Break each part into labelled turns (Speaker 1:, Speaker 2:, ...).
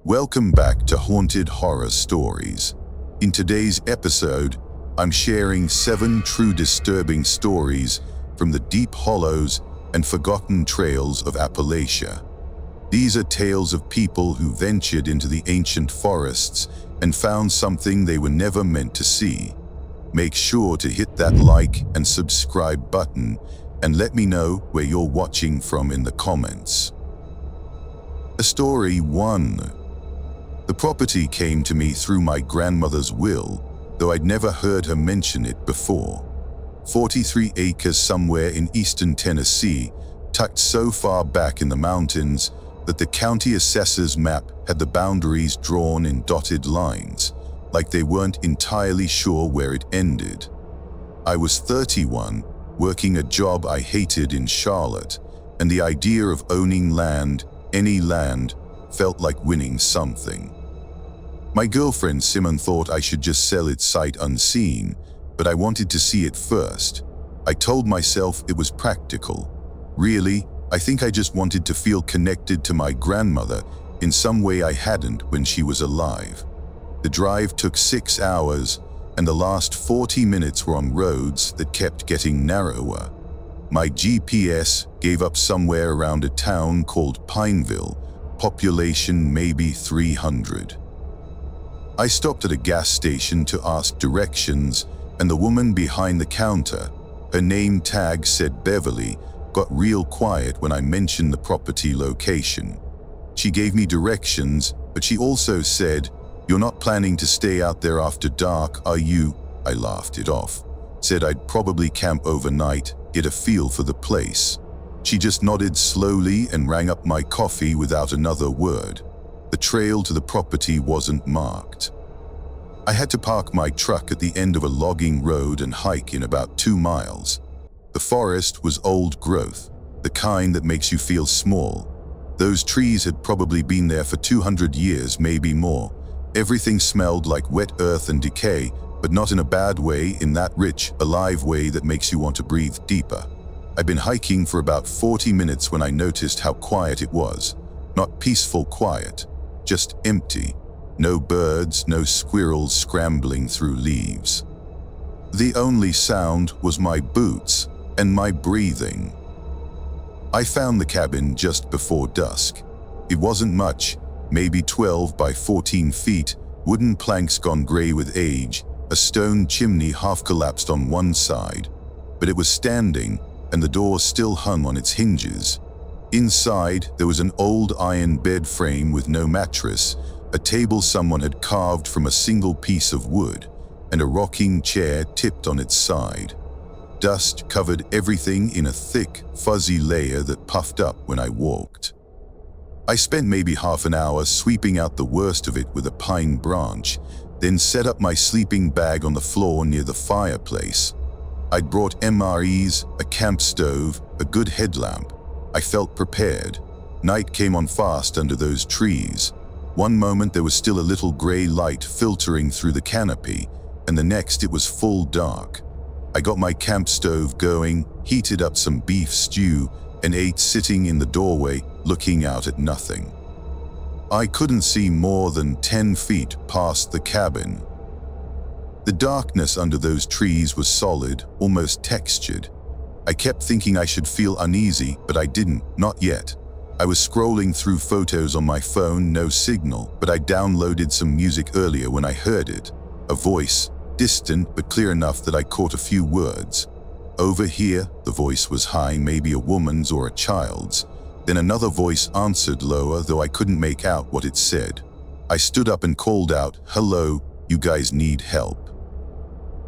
Speaker 1: Welcome back to Haunted Horror Stories. In today's episode, I'm sharing 7 true disturbing stories from the deep hollows and forgotten trails of Appalachia. These are tales of people who ventured into the ancient forests and found something they were never meant to see. Make sure to hit that like and subscribe button and let me know where you're watching from in the comments. Story 1. The property came to me through my grandmother's will, though I'd never heard her mention it before. 43 acres somewhere in eastern Tennessee, tucked so far back in the mountains that the county assessor's map had the boundaries drawn in dotted lines, like they weren't entirely sure where it ended. I was 31, working a job I hated in Charlotte, and the idea of owning land, any land, felt like winning something. My girlfriend Simon thought I should just sell it sight unseen, but I wanted to see it first. I told myself it was practical. Really, I think I just wanted to feel connected to my grandmother in some way I hadn't when she was alive. The drive took 6 hours, and the last 40 minutes were on roads that kept getting narrower. My GPS gave up somewhere around a town called Pineville, population maybe 300. I stopped at a gas station to ask directions, and the woman behind the counter, her name tag said Beverly, got real quiet when I mentioned the property location. She gave me directions, but she also said, "You're not planning to stay out there after dark, are you?" I laughed it off. Said I'd probably camp overnight, get a feel for the place. She just nodded slowly and rang up my coffee without another word. The trail to the property wasn't marked. I had to park my truck at the end of a logging road and hike in about 2 miles. The forest was old growth, the kind that makes you feel small. Those trees had probably been there for 200 years, maybe more. Everything smelled like wet earth and decay, but not in a bad way, in that rich, alive way that makes you want to breathe deeper. I'd been hiking for about 40 minutes when I noticed how quiet it was. Not peaceful quiet, just empty. No birds, no squirrels scrambling through leaves. The only sound was my boots and my breathing. I found the cabin just before dusk. It wasn't much, maybe 12 by 14 feet, wooden planks gone gray with age, a stone chimney half collapsed on one side. But it was standing, and the door still hung on its hinges. Inside, there was an old iron bed frame with no mattress, a table someone had carved from a single piece of wood, and a rocking chair tipped on its side. Dust covered everything in a thick, fuzzy layer that puffed up when I walked. I spent maybe half an hour sweeping out the worst of it with a pine branch, then set up my sleeping bag on the floor near the fireplace. I'd brought MREs, a camp stove, a good headlamp. I felt prepared. Night came on fast under those trees. One moment there was still a little gray light filtering through the canopy, and the next it was full dark. I got my camp stove going, heated up some beef stew, and ate sitting in the doorway, looking out at nothing. I couldn't see more than 10 feet past the cabin. The darkness under those trees was solid, almost textured. I kept thinking I should feel uneasy, but I didn't, not yet. I was scrolling through photos on my phone, no signal, but I downloaded some music earlier when I heard it. A voice, distant but clear enough that I caught a few words. Over here, the voice was high, maybe a woman's or a child's. Then another voice answered lower, though I couldn't make out what it said. I stood up and called out, "Hello, you guys need help?"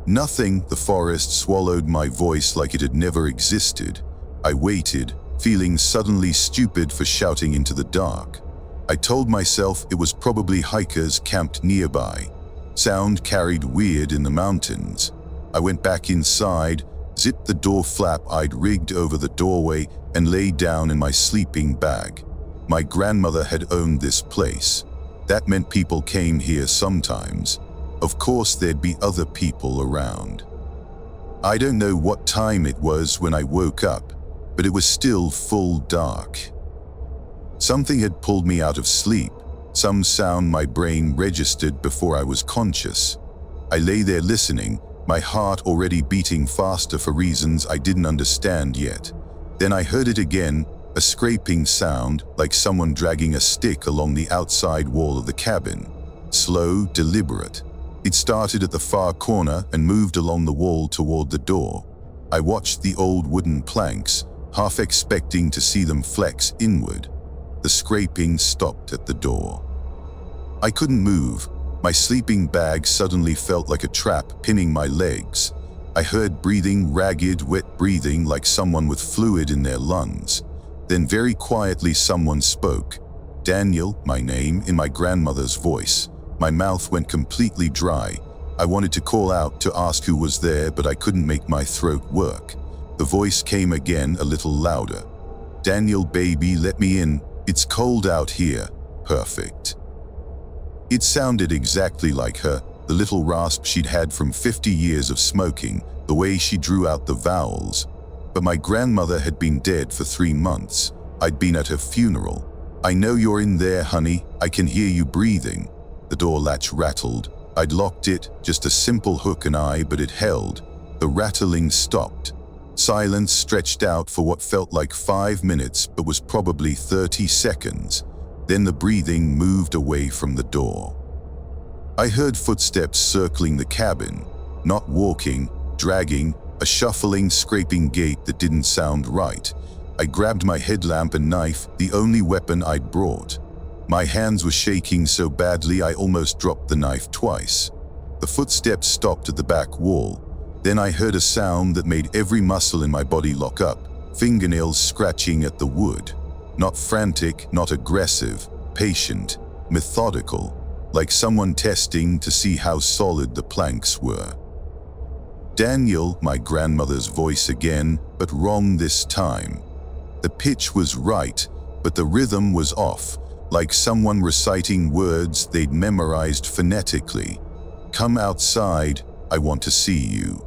Speaker 1: Nothing, the forest swallowed my voice like it had never existed. I waited, feeling suddenly stupid for shouting into the dark. I told myself it was probably hikers camped nearby. Sound carried weird in the mountains. I went back inside, zipped the door flap I'd rigged over the doorway, and lay down in my sleeping bag. My grandmother had owned this place. That meant people came here sometimes. Of course there'd be other people around. I don't know what time it was when I woke up, but it was still full dark. Something had pulled me out of sleep, some sound my brain registered before I was conscious. I lay there listening, my heart already beating faster for reasons I didn't understand yet. Then I heard it again, a scraping sound like someone dragging a stick along the outside wall of the cabin. Slow, deliberate. It started at the far corner and moved along the wall toward the door. I watched the old wooden planks, half expecting to see them flex inward. The scraping stopped at the door. I couldn't move. My sleeping bag suddenly felt like a trap pinning my legs. I heard breathing, ragged, wet breathing like someone with fluid in their lungs. Then very quietly someone spoke. Daniel, my name, in my grandmother's voice. My mouth went completely dry. I wanted to call out to ask who was there, but I couldn't make my throat work. The voice came again, a little louder. Daniel, baby, let me in. It's cold out here. Perfect. It sounded exactly like her, the little rasp she'd had from 50 years of smoking, the way she drew out the vowels. But my grandmother had been dead for 3 months. I'd been at her funeral. I know you're in there, honey. I can hear you breathing. The door latch rattled. I'd locked it, just a simple hook and eye, but it held. The rattling stopped. Silence stretched out for what felt like 5 minutes, but was probably 30 seconds. Then the breathing moved away from the door. I heard footsteps circling the cabin, not walking, dragging, a shuffling, scraping gait that didn't sound right. I grabbed my headlamp and knife, the only weapon I'd brought. My hands were shaking so badly I almost dropped the knife twice. The footsteps stopped at the back wall. Then I heard a sound that made every muscle in my body lock up, fingernails scratching at the wood. Not frantic, not aggressive, patient, methodical, like someone testing to see how solid the planks were. Daniel, my grandmother's voice again, but wrong this time. The pitch was right, but the rhythm was off, like someone reciting words they'd memorized phonetically. Come outside, I want to see you.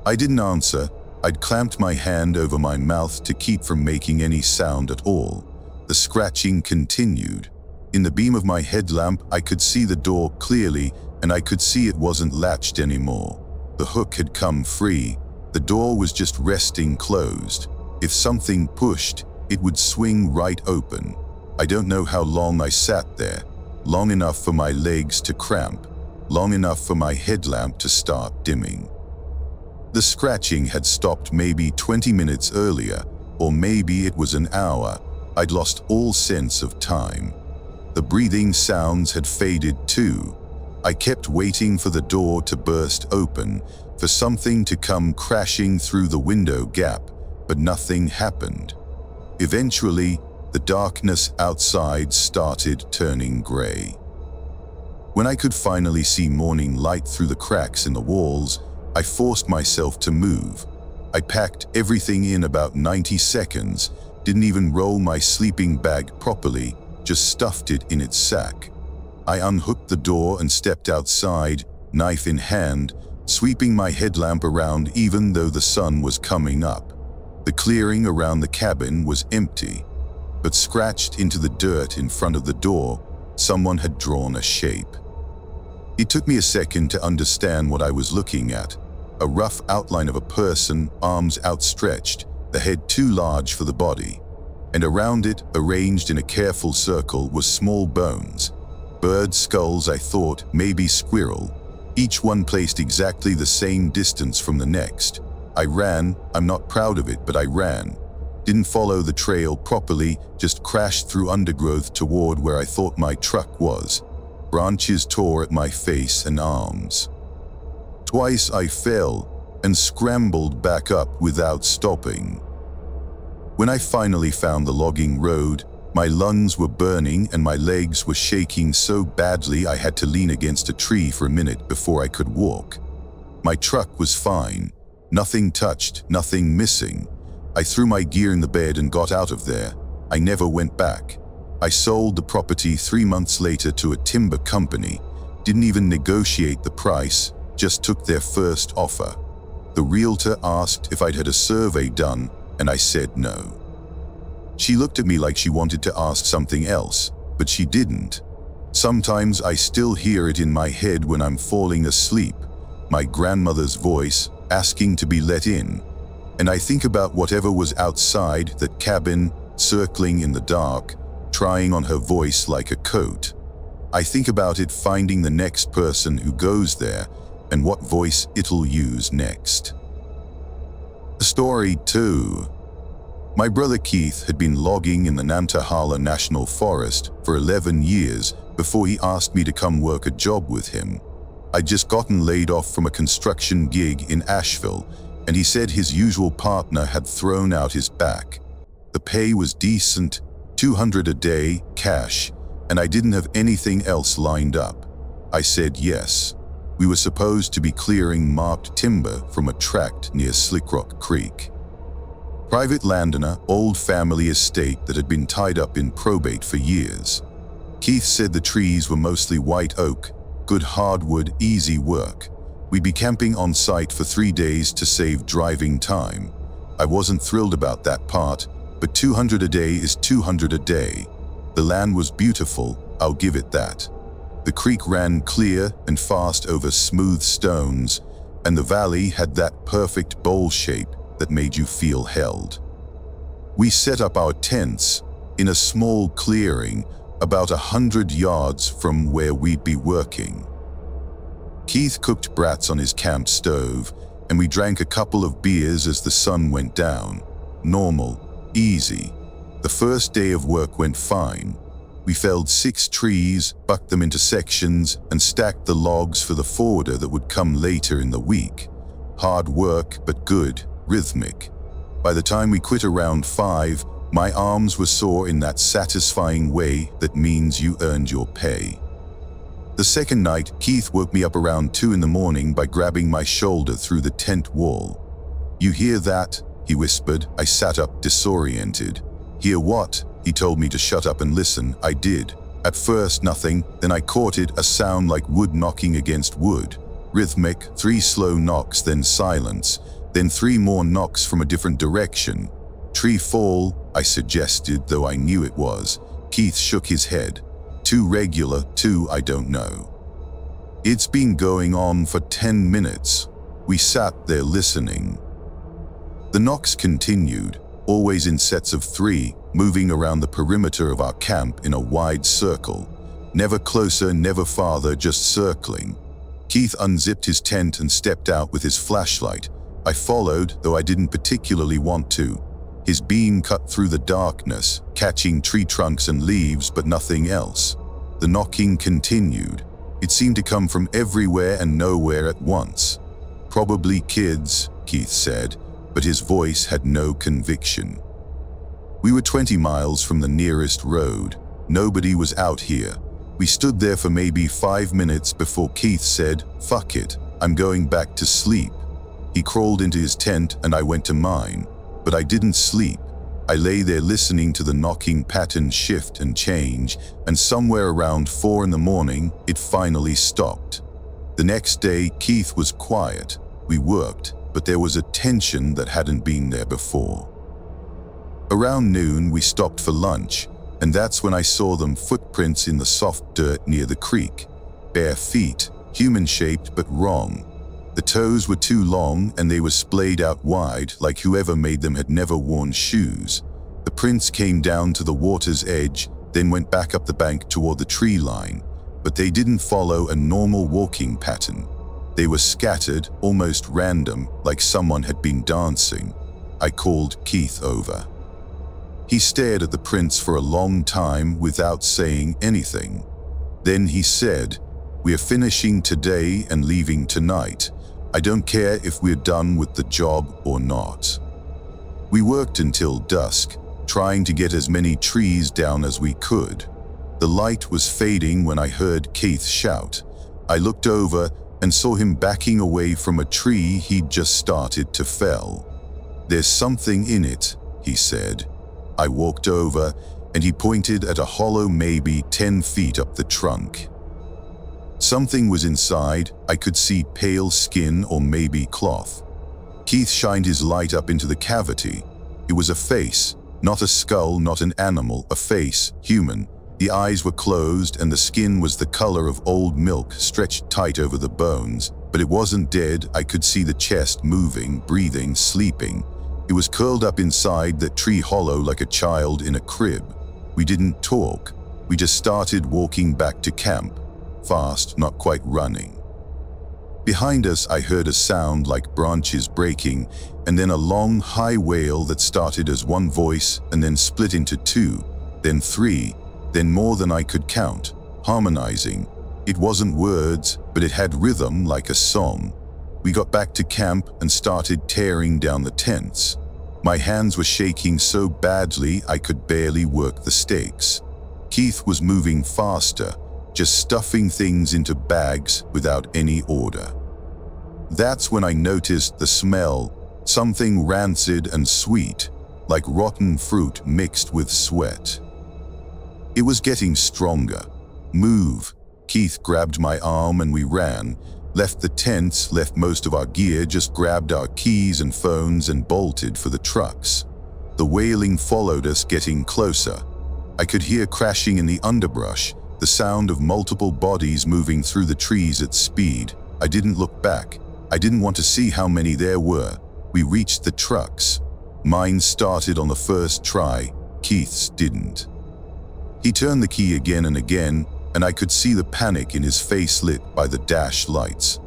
Speaker 1: I didn't answer. I'd clamped my hand over my mouth to keep from making any sound at all. The scratching continued. In the beam of my headlamp, I could see the door clearly, and I could see it wasn't latched anymore. The hook had come free. The door was just resting closed. If something pushed, it would swing right open. I don't know how long I sat there. Long enough for my legs to cramp. Long enough for my headlamp to start dimming. The scratching had stopped maybe 20 minutes earlier, or maybe it was an hour. I'd lost all sense of time. The breathing sounds had faded too. I kept waiting for the door to burst open, for something to come crashing through the window gap, but nothing happened. Eventually, the darkness outside started turning gray. When I could finally see morning light through the cracks in the walls, I forced myself to move. I packed everything in about 90 seconds, didn't even roll my sleeping bag properly, just stuffed it in its sack. I unhooked the door and stepped outside, knife in hand, sweeping my headlamp around even though the sun was coming up. The clearing around the cabin was empty, but scratched into the dirt in front of the door, someone had drawn a shape. It took me a second to understand what I was looking at. A rough outline of a person, arms outstretched, the head too large for the body. And around it, arranged in a careful circle, were small bones. Bird skulls, I thought, maybe squirrel. Each one placed exactly the same distance from the next. I ran. I'm not proud of it, but I ran. Didn't follow the trail properly, just crashed through undergrowth toward where I thought my truck was. Branches tore at my face and arms. Twice I fell and scrambled back up without stopping. When I finally found the logging road, my lungs were burning and my legs were shaking so badly I had to lean against a tree for a minute before I could walk. My truck was fine. Nothing touched, nothing missing. I threw my gear in the bed and got out of there. I never went back. I sold the property 3 months later to a timber company. Didn't even negotiate the price, just took their first offer. The realtor asked if I'd had a survey done, and I said no. She looked at me like she wanted to ask something else, but she didn't. Sometimes I still hear it in my head when I'm falling asleep, my grandmother's voice asking to be let in. And I think about whatever was outside that cabin, circling in the dark, trying on her voice like a coat. I think about it finding the next person who goes there and what voice it'll use next. Story 2. My brother Keith had been logging in the Nantahala National Forest for 11 years before he asked me to come work a job with him. I'd just gotten laid off from a construction gig in Asheville, and he said his usual partner had thrown out his back. The pay was decent, $200 a day, cash, and I didn't have anything else lined up. I said yes. We were supposed to be clearing marked timber from a tract near Slickrock Creek. Private landowner, old family estate that had been tied up in probate for years. Keith said the trees were mostly white oak, good hardwood, easy work. We'd be camping on site for 3 days to save driving time. I wasn't thrilled about that part, but $200 a day is $200 a day. The land was beautiful, I'll give it that. The creek ran clear and fast over smooth stones, and the valley had that perfect bowl shape that made you feel held. We set up our tents in a small clearing about 100 yards from where we'd be working. Keith cooked brats on his camp stove, and we drank a couple of beers as the sun went down. Normal, easy. The first day of work went fine. We felled 6 trees, bucked them into sections, and stacked the logs for the forwarder that would come later in the week. Hard work, but good, rhythmic. By the time we quit around 5, my arms were sore in that satisfying way that means you earned your pay. The second night, Keith woke me up around 2 in the morning by grabbing my shoulder through the tent wall. "You hear that?" he whispered. I sat up, disoriented. "Hear what?" He told me to shut up and listen. I did. At first nothing, then I caught it, a sound like wood knocking against wood. Rhythmic, 3 slow knocks, then silence, then 3 more knocks from a different direction. "Tree fall," I suggested, though I knew it was. Keith shook his head. "Too regular, too, I don't know." "It's been going on for 10 minutes. We sat there listening. The knocks continued, always in sets of 3, moving around the perimeter of our camp in a wide circle. Never closer, never farther, just circling. Keith unzipped his tent and stepped out with his flashlight. I followed, though I didn't particularly want to. His beam cut through the darkness, catching tree trunks and leaves, but nothing else. The knocking continued. It seemed to come from everywhere and nowhere at once. "Probably kids," Keith said, but his voice had no conviction. We were 20 miles from the nearest road. Nobody was out here. We stood there for maybe 5 minutes before Keith said, "Fuck it, I'm going back to sleep." He crawled into his tent and I went to mine. But I didn't sleep. I lay there listening to the knocking pattern shift and change, and somewhere around 4 in the morning, it finally stopped. The next day, Keith was quiet. We worked, but there was a tension that hadn't been there before. Around noon, we stopped for lunch, and that's when I saw them, footprints in the soft dirt near the creek. Bare feet, human-shaped but wrong. The toes were too long and they were splayed out wide, like whoever made them had never worn shoes. The prints came down to the water's edge, then went back up the bank toward the tree line, but they didn't follow a normal walking pattern. They were scattered, almost random, like someone had been dancing. I called Keith over. He stared at the prints for a long time without saying anything. Then he said, "We're finishing today and leaving tonight. I don't care if we're done with the job or not." We worked until dusk, trying to get as many trees down as we could. The light was fading when I heard Keith shout. I looked over and saw him backing away from a tree he'd just started to fell. "There's something in it," he said. I walked over and he pointed at a hollow maybe 10 feet up the trunk. Something was inside. I could see pale skin or maybe cloth. Keith shined his light up into the cavity. It was a face, not a skull, not an animal, a face, human, The eyes were closed and the skin was the color of old milk stretched tight over the bones, but it wasn't dead. I could see the chest moving, breathing, sleeping. It was curled up inside that tree hollow like a child in a crib. We didn't talk. We just started walking back to camp. Fast, not quite running. Behind us, I heard a sound like branches breaking, and then a long, high wail that started as one voice and then split into two, then three, then more than I could count, harmonizing. It wasn't words, but it had rhythm like a song. We got back to camp and started tearing down the tents. My hands were shaking so badly I could barely work the stakes. Keith was moving faster, just stuffing things into bags without any order. That's when I noticed the smell, something rancid and sweet, like rotten fruit mixed with sweat. It was getting stronger. Move. Keith grabbed my arm and we ran, left the tents, left most of our gear, just grabbed our keys and phones and bolted for the trucks. The wailing followed us, getting closer. I could hear crashing in the underbrush, the sound of multiple bodies moving through the trees at speed. I didn't look back. I didn't want to see how many there were. We reached the trucks. Mine started on the first try. Keith's didn't. He turned the key again and again, and I could see the panic in his face lit by the dash lights.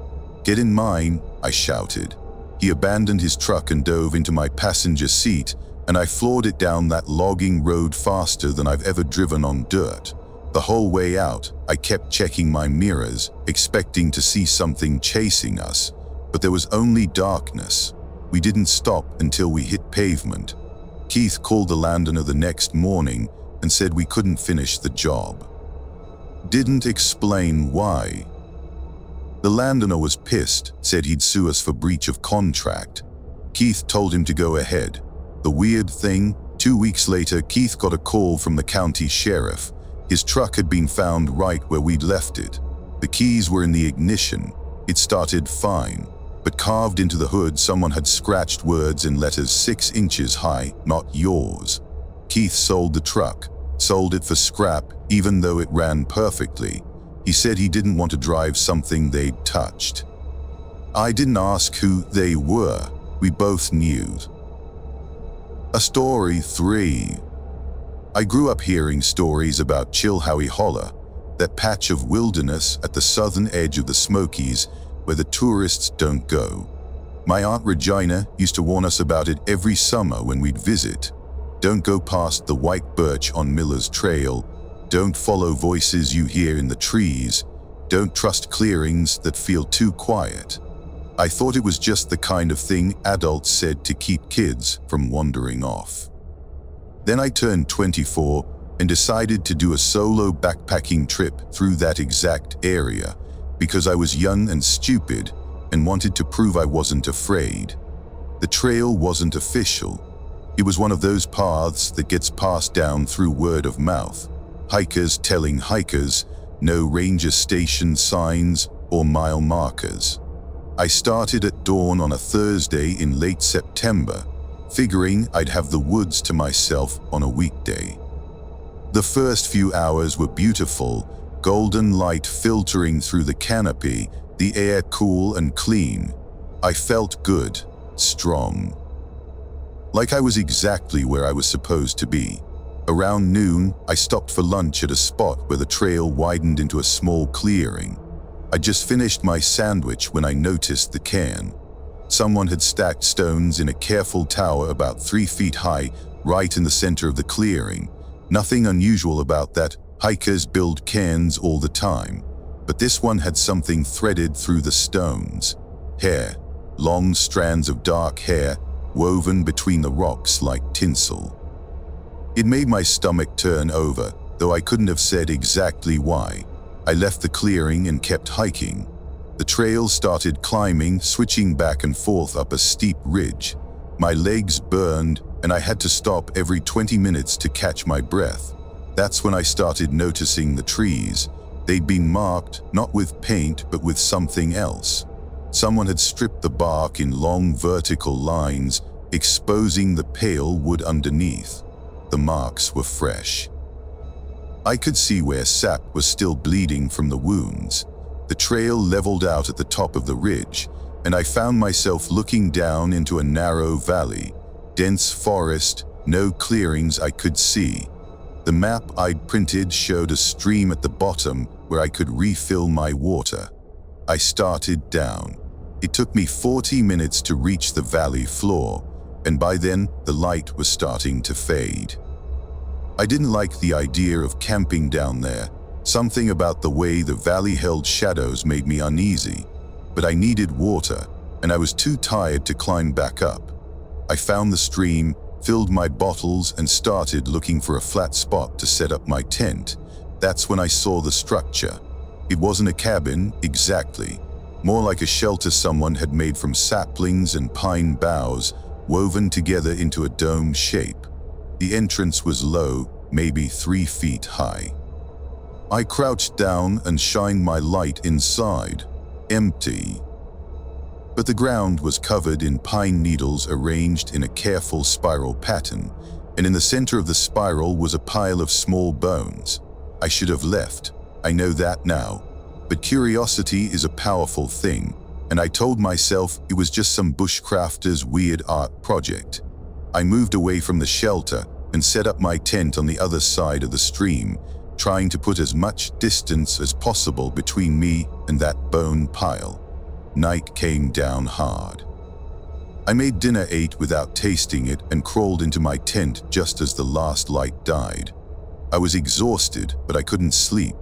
Speaker 1: "Get in mine," I shouted. He abandoned his truck and dove into my passenger seat, and I floored it down that logging road faster than I've ever driven on dirt. The whole way out, I kept checking my mirrors, expecting to see something chasing us, but there was only darkness. We didn't stop until we hit pavement. Keith called the landowner the next morning and said we couldn't finish the job. Didn't explain why. The landowner was pissed, said he'd sue us for breach of contract. Keith told him to go ahead. The weird thing, 2 weeks later, Keith got a call from the county sheriff. His truck had been found right where we'd left it. The keys were in the ignition. It started fine, but carved into the hood someone had scratched words in letters 6 inches high, "Not yours." Keith sold the truck, sold it for scrap even though it ran perfectly. He said he didn't want to drive something they'd touched. I didn't ask who they were. We both knew. A story 3. I grew up hearing stories about Chilhowie Holler, that patch of wilderness at the southern edge of the Smokies where the tourists don't go. My Aunt Regina used to warn us about it every summer when we'd visit. Don't go past the white birch on Miller's Trail. Don't follow voices you hear in the trees. Don't trust clearings that feel too quiet. I thought it was just the kind of thing adults said to keep kids from wandering off. Then I turned 24 and decided to do a solo backpacking trip through that exact area because I was young and stupid and wanted to prove I wasn't afraid. The trail wasn't official. It was one of those paths that gets passed down through word of mouth. Hikers telling hikers, no ranger station signs or mile markers. I started at dawn on a Thursday in late September, figuring I'd have the woods to myself on a weekday. The first few hours were beautiful, golden light filtering through the canopy, the air cool and clean. I felt good, strong. Like I was exactly where I was supposed to be. Around noon, I stopped for lunch at a spot where the trail widened into a small clearing. I just finished my sandwich when I noticed the cairn. Someone had stacked stones in a careful tower about 3 feet high, right in the center of the clearing. Nothing unusual about that. Hikers build cairns all the time. But this one had something threaded through the stones. Hair. Long strands of dark hair, woven between the rocks like tinsel. It made my stomach turn over, though I couldn't have said exactly why. I left the clearing and kept hiking. The trail started climbing, switching back and forth up a steep ridge. My legs burned, and I had to stop every 20 minutes to catch my breath. That's when I started noticing the trees. They'd been marked, not with paint, but with something else. Someone had stripped the bark in long vertical lines, exposing the pale wood underneath. The marks were fresh. I could see where sap was still bleeding from the wounds. The trail leveled out at the top of the ridge, and I found myself looking down into a narrow valley, dense forest, no clearings I could see. The map I'd printed showed a stream at the bottom where I could refill my water. I started down. It took me 40 minutes to reach the valley floor, and by then the light was starting to fade. I didn't like the idea of camping down there. Something about the way the valley held shadows made me uneasy, but I needed water, and I was too tired to climb back up. I found the stream, filled my bottles, and started looking for a flat spot to set up my tent. That's when I saw the structure. It wasn't a cabin, exactly. More like a shelter someone had made from saplings and pine boughs, woven together into a dome shape. The entrance was low, maybe 3 feet high. I crouched down and shined my light inside. Empty. But the ground was covered in pine needles arranged in a careful spiral pattern, and in the center of the spiral was a pile of small bones. I should have left. I know that now. But curiosity is a powerful thing, and I told myself it was just some bushcrafter's weird art project. I moved away from the shelter and set up my tent on the other side of the stream, trying to put as much distance as possible between me and that bone pile. Night came down hard. I made dinner, ate without tasting it, and crawled into my tent just as the last light died. I was exhausted, but I couldn't sleep.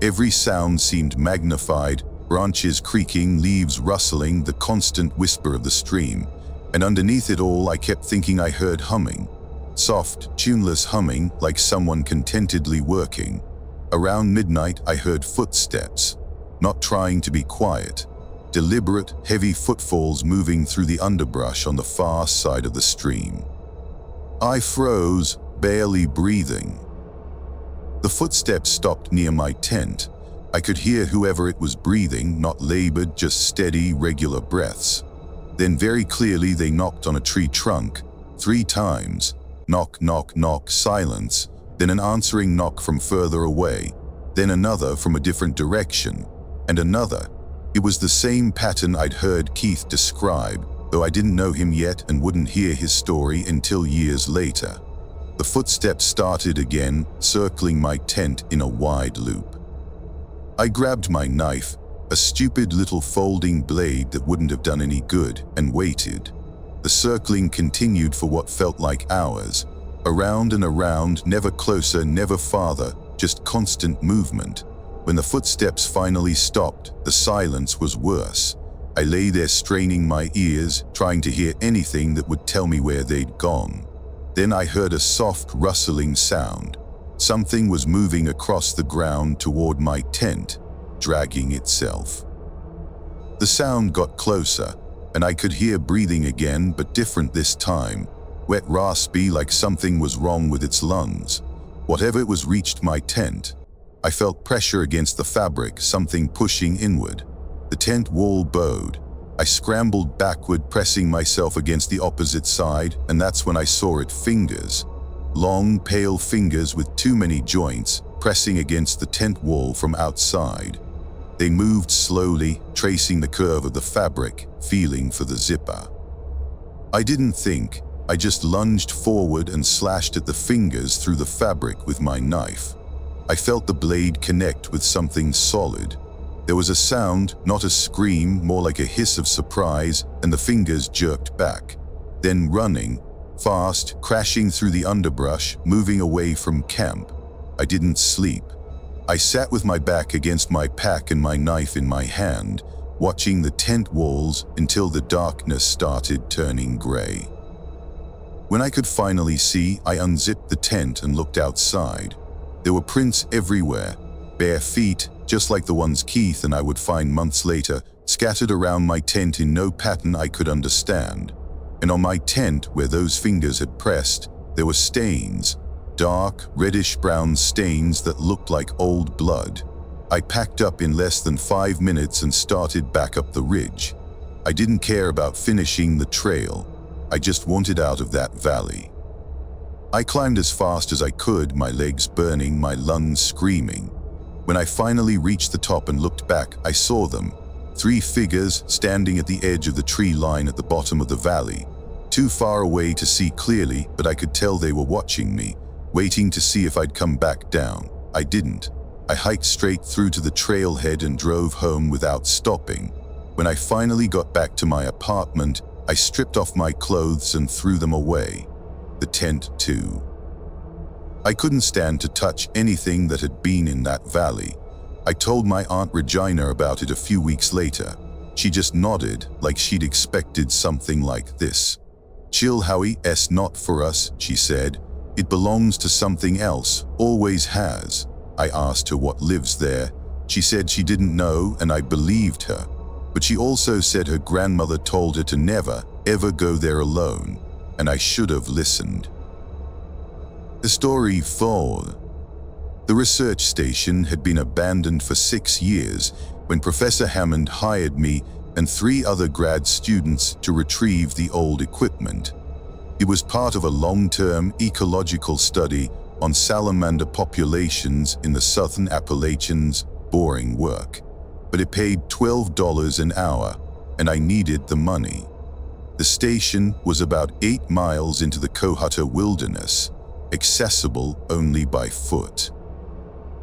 Speaker 1: Every sound seemed magnified, branches creaking, leaves rustling, the constant whisper of the stream. And underneath it all, I kept thinking I heard humming. Soft, tuneless humming, like someone contentedly working. Around midnight, I heard footsteps, not trying to be quiet. Deliberate, heavy footfalls moving through the underbrush on the far side of the stream. I froze, barely breathing. The footsteps stopped near my tent. I could hear whoever it was breathing, not labored, just steady, regular breaths. Then very clearly they knocked on a tree trunk, 3 times. Knock, knock, knock, silence, then an answering knock from further away, then another from a different direction, and another. It was the same pattern I'd heard Keith describe, though I didn't know him yet and wouldn't hear his story until years later. The footsteps started again, circling my tent in a wide loop. I grabbed my knife, a stupid little folding blade that wouldn't have done any good, and waited. The circling continued for what felt like hours, around and around, never closer, never farther, just constant movement. When the footsteps finally stopped, the silence was worse. I lay there straining my ears, trying to hear anything that would tell me where they'd gone. Then I heard a soft rustling sound. Something was moving across the ground toward my tent, dragging itself. The sound got closer, and I could hear breathing again, but different this time. Wet, raspy, like something was wrong with its lungs. Whatever it was reached my tent. I felt pressure against the fabric, something pushing inward. The tent wall bowed. I scrambled backward, pressing myself against the opposite side, and that's when I saw it. Fingers. Long, pale fingers with too many joints, pressing against the tent wall from outside. They moved slowly, tracing the curve of the fabric, feeling for the zipper. I didn't think. I just lunged forward and slashed at the fingers through the fabric with my knife. I felt the blade connect with something solid. There was a sound, not a scream, more like a hiss of surprise, and the fingers jerked back. Then running, fast, crashing through the underbrush, moving away from camp. I didn't sleep. I sat with my back against my pack and my knife in my hand, watching the tent walls until the darkness started turning gray. When I could finally see, I unzipped the tent and looked outside. There were prints everywhere, bare feet, just like the ones Keith and I would find months later, scattered around my tent in no pattern I could understand. And on my tent, where those fingers had pressed, there were stains, dark, reddish-brown stains that looked like old blood. I packed up in less than 5 minutes and started back up the ridge. I didn't care about finishing the trail. I just wanted out of that valley. I climbed as fast as I could, my legs burning, my lungs screaming. When I finally reached the top and looked back, I saw them. 3 figures standing at the edge of the tree line at the bottom of the valley. Too far away to see clearly, but I could tell they were watching me, waiting to see if I'd come back down. I didn't. I hiked straight through to the trailhead and drove home without stopping. When I finally got back to my apartment, I stripped off my clothes and threw them away. The tent too. I couldn't stand to touch anything that had been in that valley. I told my Aunt Regina about it a few weeks later. She just nodded, like she'd expected something like this. "Chill, Howie, it's not for us," she said. "It belongs to something else, always has." I asked her what lives there. She said she didn't know, and I believed her. But she also said her grandmother told her to never, ever go there alone, and I should have listened. The story 4. The research station had been abandoned for 6 years when Professor Hammond hired me and 3 other grad students to retrieve the old equipment. It was part of a long-term ecological study on salamander populations in the southern Appalachians. Boring work. But it paid $12 an hour, and I needed the money. The station was about 8 miles into the Cohutta wilderness, accessible only by foot.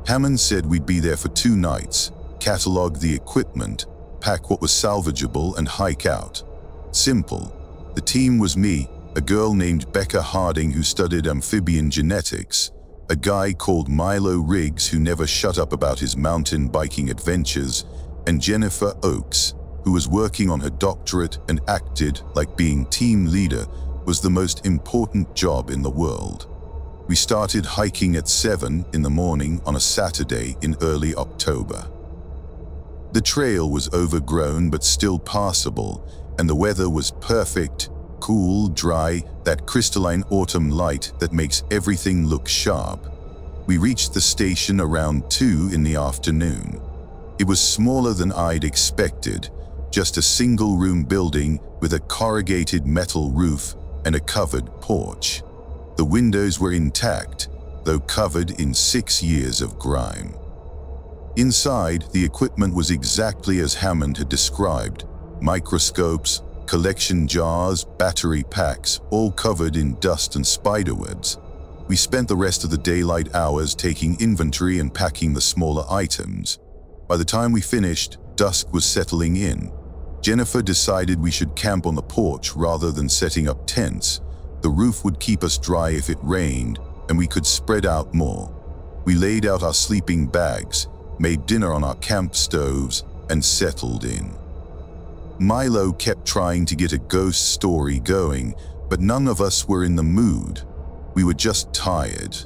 Speaker 1: Hammond said we'd be there for 2 nights, catalog the equipment, pack what was salvageable, and hike out. Simple. The team was me, a girl named Becca Harding who studied amphibian genetics, a guy called Milo Riggs who never shut up about his mountain biking adventures, and Jennifer Oakes, who was working on her doctorate and acted like being team leader was the most important job in the world. We started hiking at 7 in the morning on a Saturday in early October. The trail was overgrown but still passable, and the weather was perfect, cool, dry, that crystalline autumn light that makes everything look sharp. We reached the station around 2 in the afternoon. It was smaller than I'd expected, just a single-room building with a corrugated metal roof and a covered porch. The windows were intact, though covered in 6 years of grime. Inside, the equipment was exactly as Hammond had described: microscopes, collection jars, battery packs, all covered in dust and spiderwebs. We spent the rest of the daylight hours taking inventory and packing the smaller items. By the time we finished, dusk was settling in. Jennifer decided we should camp on the porch rather than setting up tents. The roof would keep us dry if it rained, and we could spread out more. We laid out our sleeping bags, made dinner on our camp stoves, and settled in. Milo kept trying to get a ghost story going, but none of us were in the mood. We were just tired.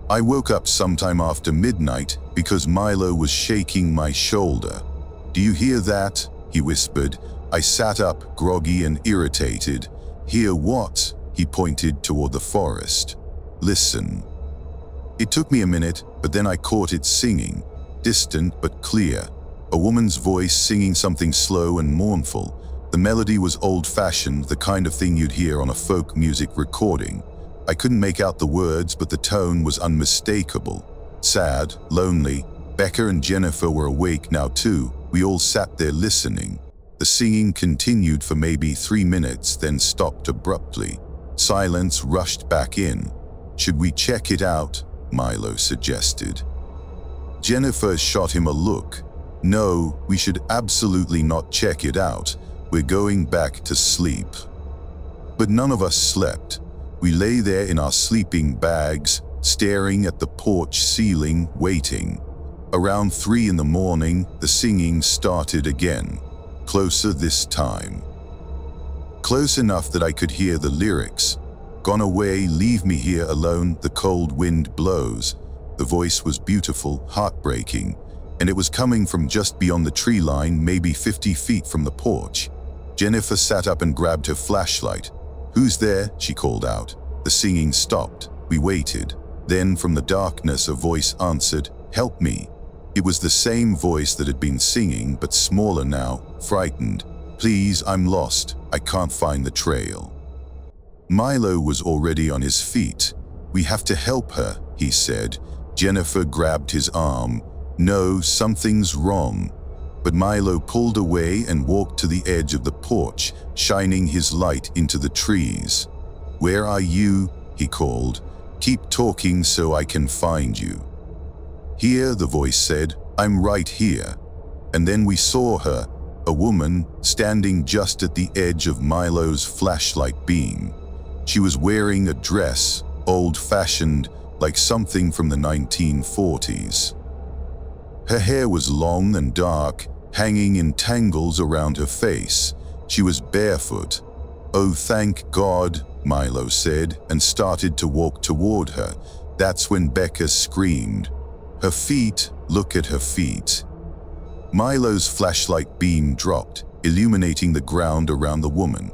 Speaker 1: I woke up sometime after midnight because Milo was shaking my shoulder. "Do you hear that?" he whispered. I sat up, groggy and irritated. "Hear what?" He pointed toward the forest. "Listen." It took me a minute, but then I caught it singing, distant but clear. A woman's voice singing something slow and mournful. The melody was old-fashioned, the kind of thing you'd hear on a folk music recording. I couldn't make out the words, but the tone was unmistakable. Sad, lonely. Becca and Jennifer were awake now too. We all sat there listening. The singing continued for maybe 3 minutes, then stopped abruptly. Silence rushed back in. "Should we check it out?" Milo suggested. Jennifer shot him a look. "No, we should absolutely not check it out. We're going back to sleep." But none of us slept. We lay there in our sleeping bags, staring at the porch ceiling, waiting. Around 3 in the morning, the singing started again. Closer this time. Close enough that I could hear the lyrics. "Gone away, leave me here alone, the cold wind blows." The voice was beautiful, heartbreaking, and it was coming from just beyond the tree line, maybe 50 feet from the porch. Jennifer sat up and grabbed her flashlight. "Who's there?" she called out. The singing stopped. We waited. Then from the darkness a voice answered, "Help me." It was the same voice that had been singing, but smaller now, frightened. "Please, I'm lost. I can't find the trail." Milo was already on his feet. "We have to help her," he said. Jennifer grabbed his arm. "No, something's wrong." But Milo pulled away and walked to the edge of the porch, shining his light into the trees. "Where are you?" he called. "Keep talking so I can find you." "Here," the voice said. "I'm right here." And then we saw her, a woman, standing just at the edge of Milo's flashlight beam. She was wearing a dress, old-fashioned, like something from the 1940s. Her hair was long and dark, hanging in tangles around her face. She was barefoot. "Oh, thank God," Milo said, and started to walk toward her. That's when Becca screamed. "Her feet, look at her feet." Milo's flashlight beam dropped, illuminating the ground around the woman.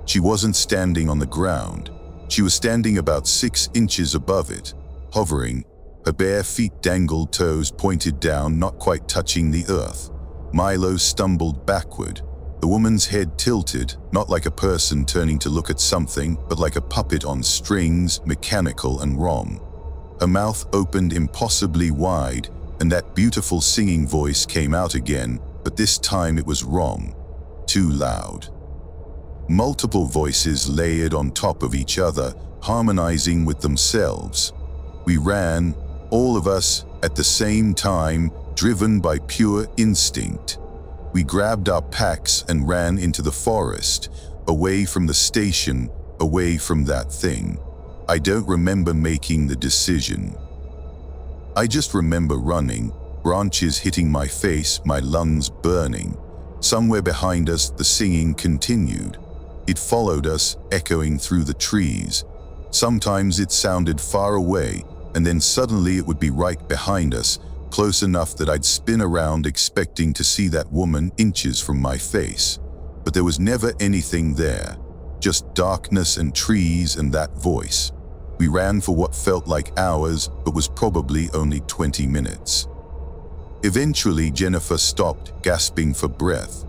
Speaker 1: She wasn't standing on the ground. She was standing about 6 inches above it, hovering. Her bare feet dangled, toes pointed down, not quite touching the earth. Milo stumbled backward. The woman's head tilted, not like a person turning to look at something, but like a puppet on strings, mechanical and wrong. Her mouth opened impossibly wide, and that beautiful singing voice came out again, but this time it was wrong. Too loud. Multiple voices layered on top of each other, harmonizing with themselves. We ran, all of us, at the same time, driven by pure instinct. We grabbed our packs and ran into the forest, away from the station, away from that thing. I don't remember making the decision. I just remember running, branches hitting my face, my lungs burning. Somewhere behind us, the singing continued. It followed us, echoing through the trees. Sometimes it sounded far away, and then suddenly it would be right behind us, close enough that I'd spin around expecting to see that woman inches from my face. But there was never anything there, just darkness and trees and that voice. We ran for what felt like hours, but was probably only 20 minutes. Eventually, Jennifer stopped, gasping for breath.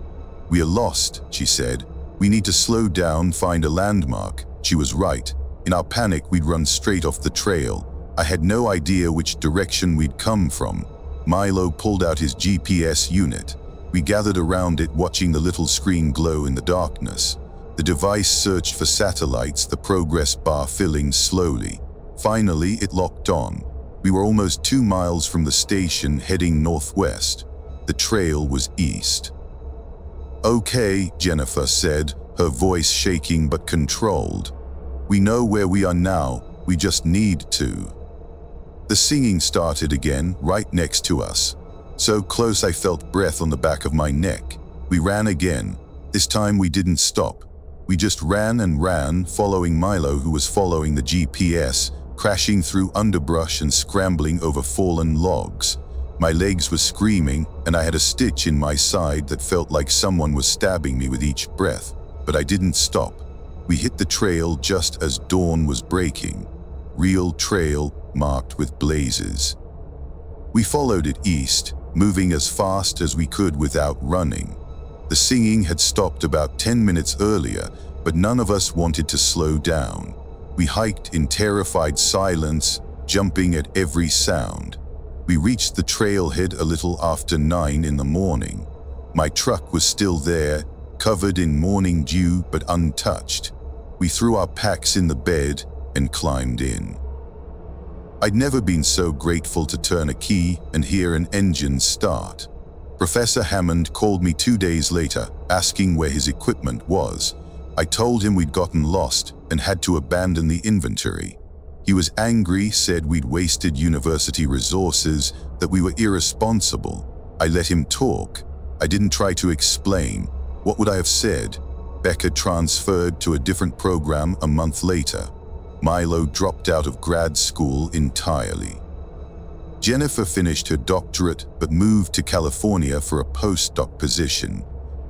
Speaker 1: "We are lost," she said. "We need to slow down, find a landmark." She was right. In our panic, we'd run straight off the trail. I had no idea which direction we'd come from. Milo pulled out his GPS unit. We gathered around it, watching the little screen glow in the darkness. The device searched for satellites, the progress bar filling slowly. Finally, it locked on. We were almost 2 miles from the station, heading northwest. The trail was east. "Okay," Jennifer said, her voice shaking but controlled. "We know where we are now, we just need to." The singing started again, right next to us. So close I felt breath on the back of my neck. We ran again. This time we didn't stop. We just ran and ran, following Milo, who was following the GPS, crashing through underbrush and scrambling over fallen logs. My legs were screaming, and I had a stitch in my side that felt like someone was stabbing me with each breath. But I didn't stop. We hit the trail just as dawn was breaking. Real trail, marked with blazes. We followed it east, moving as fast as we could without running. The singing had stopped about 10 minutes earlier, but none of us wanted to slow down. We hiked in terrified silence, jumping at every sound. We reached the trailhead a little after 9 in the morning. My truck was still there, covered in morning dew but untouched. We threw our packs in the bed and climbed in. I'd never been so grateful to turn a key and hear an engine start. Professor Hammond called me 2 days later, asking where his equipment was. I told him we'd gotten lost and had to abandon the inventory. He was angry, said we'd wasted university resources, that we were irresponsible. I let him talk. I didn't try to explain. What would I have said? Becca transferred to a different program a month later. Milo dropped out of grad school entirely. Jennifer finished her doctorate but moved to California for a postdoc position.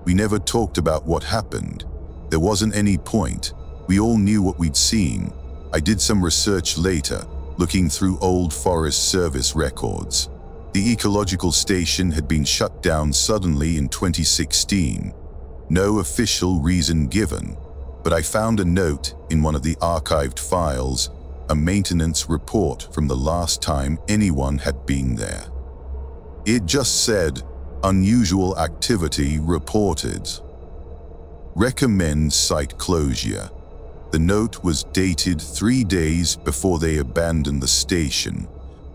Speaker 1: We never talked about what happened. There wasn't any point. We all knew what we'd seen. I did some research later, looking through old Forest Service records. The ecological station had been shut down suddenly in 2016. No official reason given. but I found a note in one of the archived files, a maintenance report from the last time anyone had been there. It just said, "Unusual activity reported. Recommend site closure." The note was dated 3 days before they abandoned the station.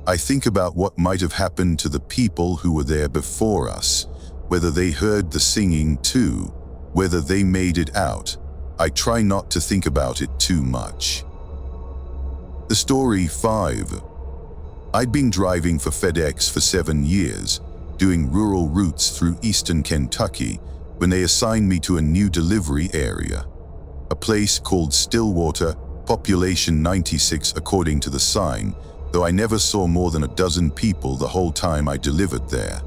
Speaker 1: I think about what might have happened to the people who were there before us, whether they heard the singing too, whether they made it out. I try not to think about it too much. The story 5. I'd been driving for FedEx for 7 years, doing rural routes through eastern Kentucky, when they assigned me to a new delivery area. A place called Stillwater, population 96 according to the sign, though I never saw more than a dozen people the whole time I delivered there.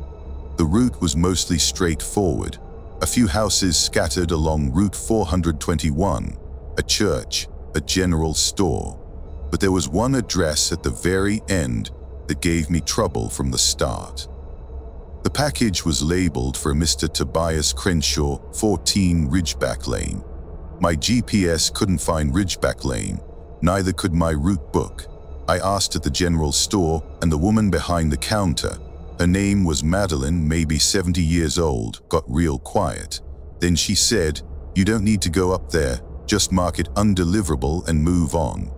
Speaker 1: The route was mostly straightforward. A few houses scattered along Route 421, a church, a general store. But there was one address at the very end that gave me trouble from the start. The package was labeled for Mr. Tobias Crenshaw, 14 Ridgeback Lane. My GPS couldn't find Ridgeback Lane, neither could my route book. I asked at the general store, and the woman behind the counter, her name was Madeline, maybe 70 years old, got real quiet. Then she said, "You don't need to go up there, just mark it undeliverable and move on."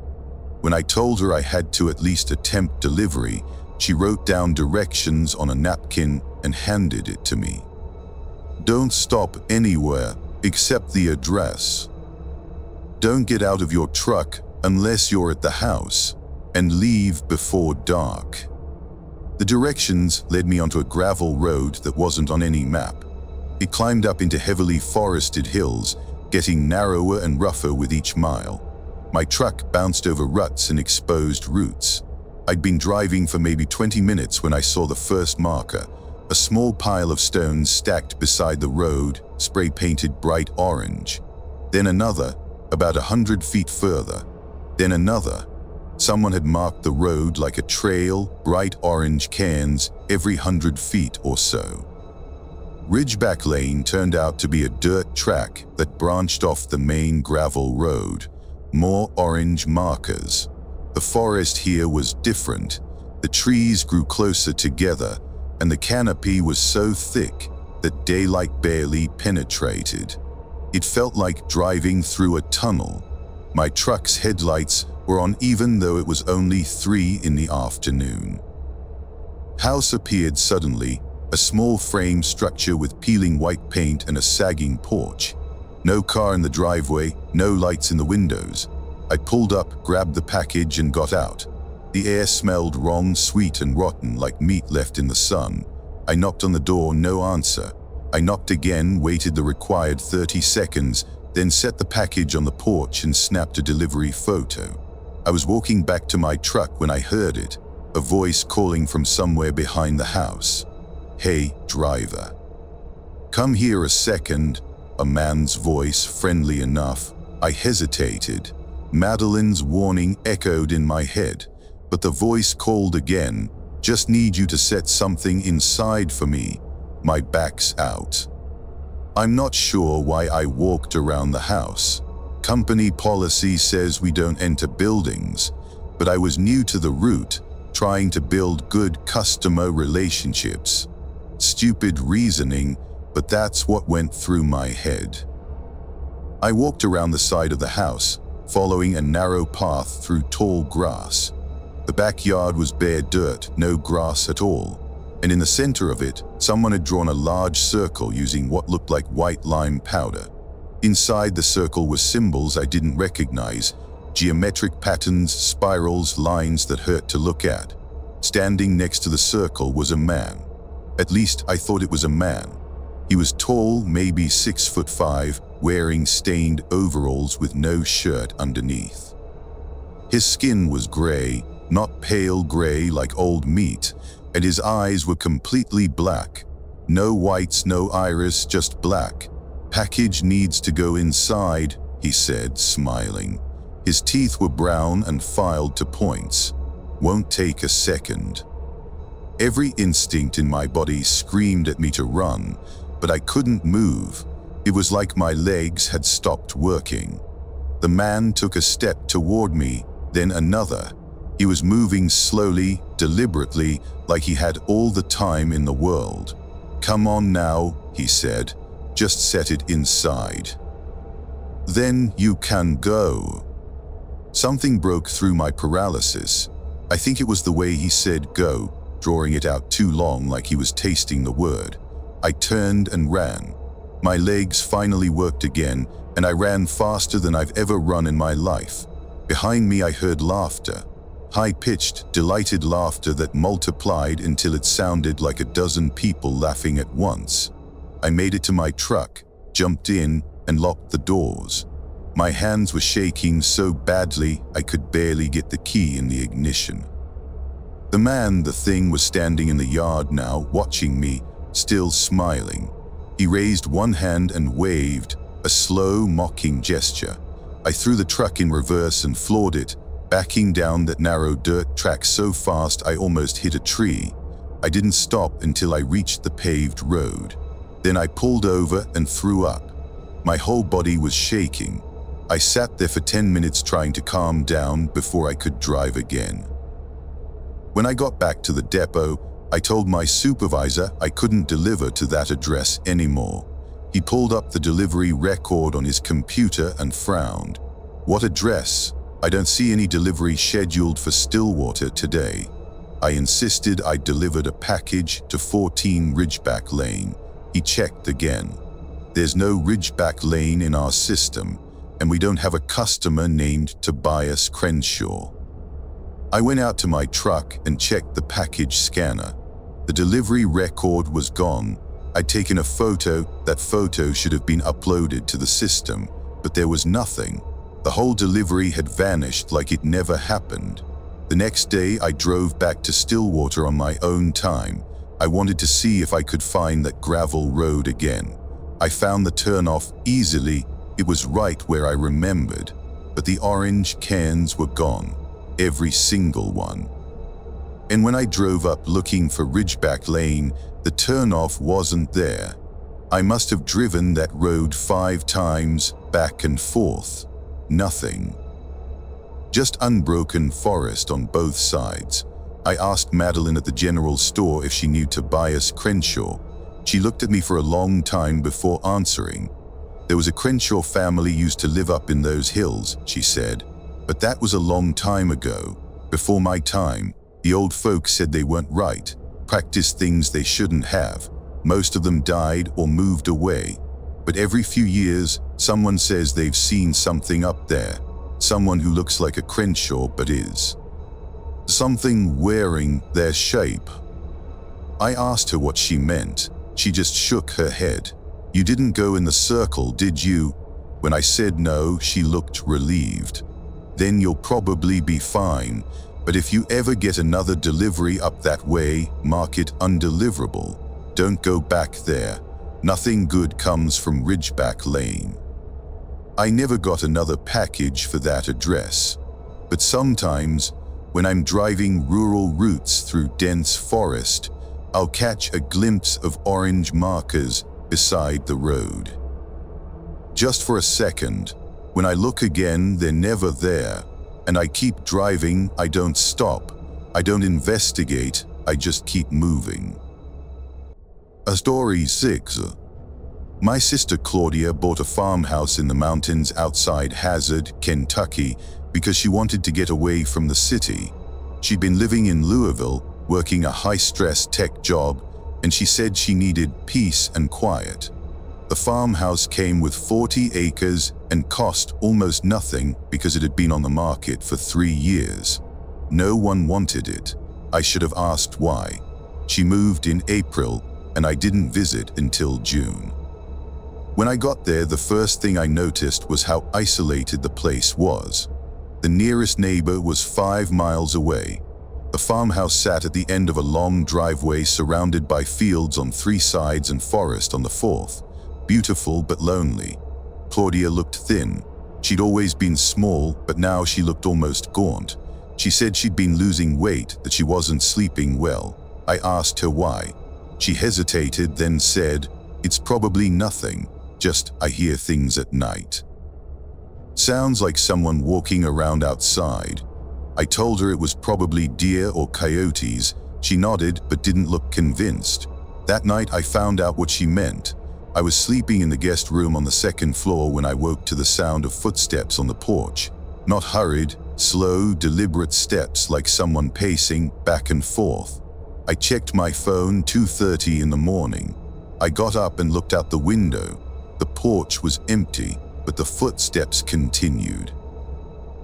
Speaker 1: When I told her I had to at least attempt delivery, she wrote down directions on a napkin and handed it to me. "Don't stop anywhere except the address. Don't get out of your truck unless you're at the house, and leave before dark." The directions led me onto a gravel road that wasn't on any map. It climbed up into heavily forested hills, getting narrower and rougher with each mile. My truck bounced over ruts and exposed roots. I'd been driving for maybe 20 minutes when I saw the first marker, a small pile of stones stacked beside the road, spray-painted bright orange. Then another, about 100 feet further. Then another. Someone had marked the road like a trail, bright orange cans, every 100 feet or so. Ridgeback Lane turned out to be a dirt track that branched off the main gravel road. More orange markers. The forest here was different. The trees grew closer together, and the canopy was so thick that daylight barely penetrated. It felt like driving through a tunnel. My truck's headlights were on even though it was only 3 in the afternoon. House appeared suddenly, a small frame structure with peeling white paint and a sagging porch. No car in the driveway, no lights in the windows. I pulled up, grabbed the package and got out. The air smelled wrong, sweet and rotten like meat left in the sun. I knocked on the door, no answer. I knocked again, waited the required 30 seconds, then set the package on the porch and snapped a delivery photo. I was walking back to my truck when I heard it, a voice calling from somewhere behind the house. "Hey, driver. Come here a second." A man's voice, friendly enough. I hesitated. Madeline's warning echoed in my head, but the voice called again. "Just need you to set something inside for me. My back's out." I'm not sure why I walked around the house. Company policy says we don't enter buildings, but I was new to the route, trying to build good customer relationships. Stupid reasoning, but that's what went through my head. I walked around the side of the house, following a narrow path through tall grass. The backyard was bare dirt, no grass at all. And in the center of it, someone had drawn a large circle using what looked like white lime powder. Inside the circle were symbols I didn't recognize, geometric patterns, spirals, lines that hurt to look at. Standing next to the circle was a man. At least I thought it was a man. He was tall, maybe 6'5", wearing stained overalls with no shirt underneath. His skin was gray, not pale gray like old meat, and his eyes were completely black. No whites, no iris, just black. "Package needs to go inside," he said, smiling. His teeth were brown and filed to points. "Won't take a second." Every instinct in my body screamed at me to run, but I couldn't move. It was like my legs had stopped working. The man took a step toward me, then another. He was moving slowly, deliberately, like he had all the time in the world. "Come on now," he said. "Just set it inside. Then you can go." Something broke through my paralysis. I think it was the way he said go, drawing it out too long like he was tasting the word. I turned and ran. My legs finally worked again, and I ran faster than I've ever run in my life. Behind me I heard laughter. High-pitched, delighted laughter that multiplied until it sounded like a dozen people laughing at once. I made it to my truck, jumped in, and locked the doors. My hands were shaking so badly I could barely get the key in the ignition. The thing was standing in the yard now, watching me, still smiling. He raised one hand and waved, a slow, mocking gesture. I threw the truck in reverse and floored it, backing down that narrow dirt track so fast I almost hit a tree. I didn't stop until I reached the paved road. Then I pulled over and threw up. My whole body was shaking. I sat there for 10 minutes trying to calm down before I could drive again. When I got back to the depot, I told my supervisor I couldn't deliver to that address anymore. He pulled up the delivery record on his computer and frowned. "What address? I don't see any delivery scheduled for Stillwater today." I insisted I delivered a package to 14 Ridgeback Lane. He checked again. "There's no Ridgeback Lane in our system, and we don't have a customer named Tobias Crenshaw." I went out to my truck and checked the package scanner. The delivery record was gone. I'd taken a photo. That photo should have been uploaded to the system, but there was nothing. The whole delivery had vanished like it never happened. The next day, I drove back to Stillwater on my own time. I wanted to see if I could find that gravel road again. I found the turnoff easily. It was right where I remembered, but the orange cans were gone, every single one. And when I drove up looking for Ridgeback Lane, the turnoff wasn't there. I must have driven that road 5 times, back and forth. Nothing. Just unbroken forest on both sides. I asked Madeline at the general store if she knew Tobias Crenshaw. She looked at me for a long time before answering. "There was a Crenshaw family used to live up in those hills," she said. "But that was a long time ago. Before my time, the old folks said they weren't right, practiced things they shouldn't have. Most of them died or moved away. But every few years, someone says they've seen something up there. Someone who looks like a Crenshaw but is. Something wearing their shape." I asked her what she meant. She just shook her head. "You didn't go in the circle, did you?" When I said no, she looked relieved. "Then you'll probably be fine. But if you ever get another delivery up that way, mark it undeliverable. Don't go back there. Nothing good comes from Ridgeback Lane." I never got another package for that address. But sometimes, when I'm driving rural routes through dense forest, I'll catch a glimpse of orange markers beside the road. Just for a second. When I look again, they're never there. And I keep driving. I don't stop. I don't investigate. I just keep moving. Story 6. My sister Claudia bought a farmhouse in the mountains outside Hazard, Kentucky, because she wanted to get away from the city. She'd been living in Louisville, working a high-stress tech job, and she said she needed peace and quiet. The farmhouse came with 40 acres and cost almost nothing because it had been on the market for 3 years. No one wanted it. I should have asked why. She moved in April, and I didn't visit until June. When I got there, the first thing I noticed was how isolated the place was. The nearest neighbor was 5 miles away. The farmhouse sat at the end of a long driveway surrounded by fields on 3 sides and forest on the 4th. Beautiful but lonely. Claudia looked thin. She'd always been small, but now she looked almost gaunt. She said she'd been losing weight, that she wasn't sleeping well. I asked her why. She hesitated, then said, "It's probably nothing. Just I hear things at night." Sounds like someone walking around outside. I told her it was probably deer or coyotes. She nodded but didn't look convinced. That night I found out what she meant. I was sleeping in the guest room on the second floor when I woke to the sound of footsteps on the porch. Not hurried, slow, deliberate steps like someone pacing back and forth. I checked my phone, 2:30 in the morning. I got up and looked out the window. The porch was empty, but the footsteps continued.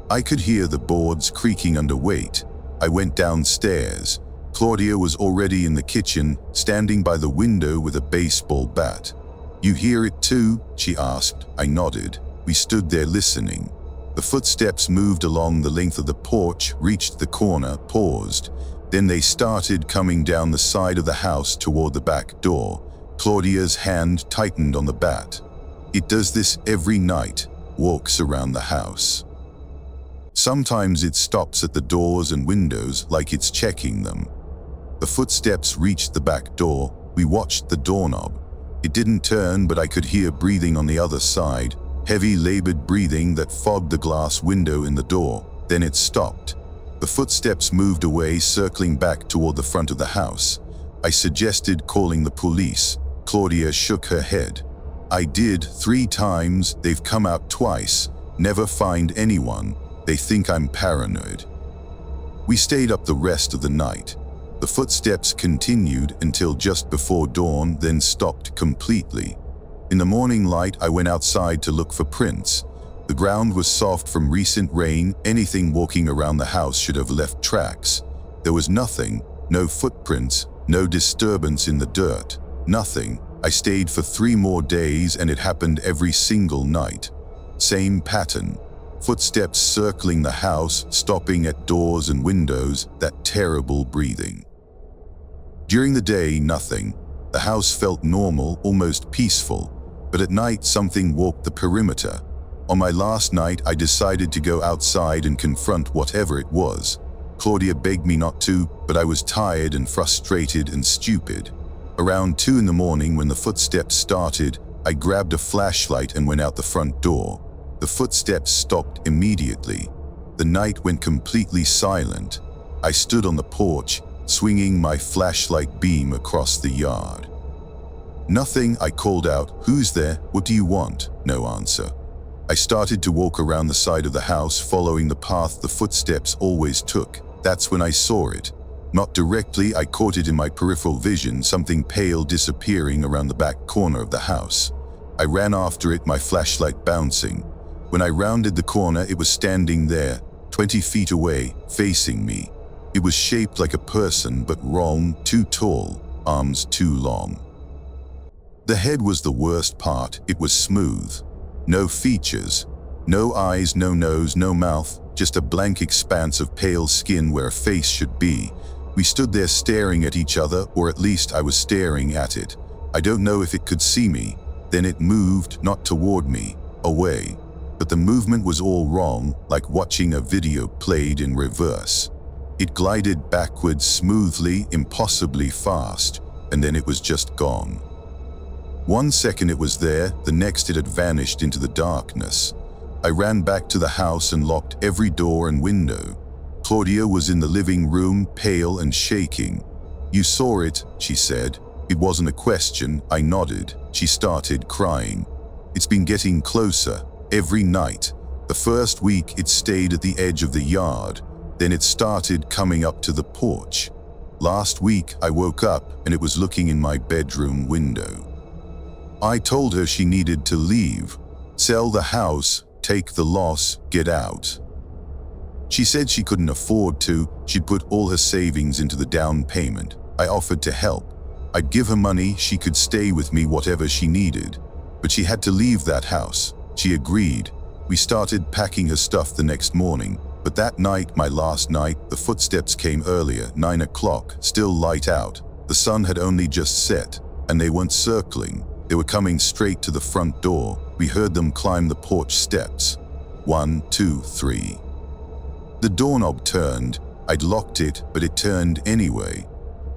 Speaker 1: I could hear the boards creaking under weight. I went downstairs. Claudia was already in the kitchen, standing by the window with a baseball bat. "You hear it too?" she asked. I nodded. We stood there listening. The footsteps moved along the length of the porch, reached the corner, paused. Then they started coming down the side of the house toward the back door. Claudia's hand tightened on the bat. "It does this every night, walks around the house. Sometimes it stops at the doors and windows like it's checking them." The footsteps reached the back door. We watched the doorknob. It didn't turn, but I could hear breathing on the other side, heavy labored breathing that fogged the glass window in the door. Then it stopped. The footsteps moved away, circling back toward the front of the house. I suggested calling the police. Claudia shook her head. "I did 3 times. They've come out twice. Never find anyone. They think I'm paranoid." We stayed up the rest of the night. The footsteps continued until just before dawn, then stopped completely. In the morning light, I went outside to look for prints. The ground was soft from recent rain. Anything walking around the house should have left tracks. There was nothing, no footprints, no disturbance in the dirt, nothing. I stayed for 3 more days and it happened every single night. Same pattern. Footsteps circling the house, stopping at doors and windows, that terrible breathing. During the day, nothing. The house felt normal, almost peaceful. But at night, something walked the perimeter. On my last night, I decided to go outside and confront whatever it was. Claudia begged me not to, but I was tired and frustrated and stupid. Around 2 in the morning, when the footsteps started, I grabbed a flashlight and went out the front door. The footsteps stopped immediately. The night went completely silent. I stood on the porch, swinging my flashlight beam across the yard. "Nothing," I called out. "Who's there? What do you want?" No answer. I started to walk around the side of the house, following the path the footsteps always took. That's when I saw it. Not directly, I caught it in my peripheral vision, something pale disappearing around the back corner of the house. I ran after it, my flashlight bouncing. When I rounded the corner, it was standing there, 20 feet away, facing me. It was shaped like a person, but wrong, too tall, arms too long. The head was the worst part. It was smooth. No features. No eyes, no nose, no mouth, just a blank expanse of pale skin where a face should be. We stood there staring at each other, or at least I was staring at it. I don't know if it could see me. Then it moved, not toward me, away. But the movement was all wrong, like watching a video played in reverse. It glided backwards smoothly, impossibly fast, and then it was just gone. 1 second it was there, the next it had vanished into the darkness. I ran back to the house and locked every door and window. Claudia was in the living room, pale and shaking. "You saw it," she said. It wasn't a question. I nodded. She started crying. "It's been getting closer, every night. The first week it stayed at the edge of the yard. Then it started coming up to the porch. Last week I woke up and it was looking in my bedroom window." I told her she needed to leave. Sell the house, take the loss, get out. She said she couldn't afford to. She'd put all her savings into the down payment. I offered to help. I'd give her money, she could stay with me whatever she needed. But she had to leave that house. She agreed. We started packing her stuff the next morning. But that night, my last night, the footsteps came earlier, 9 o'clock, still light out. The sun had only just set, and they weren't circling. They were coming straight to the front door. We heard them climb the porch steps. 1, 2, 3. The doorknob turned. I'd locked it, but it turned anyway.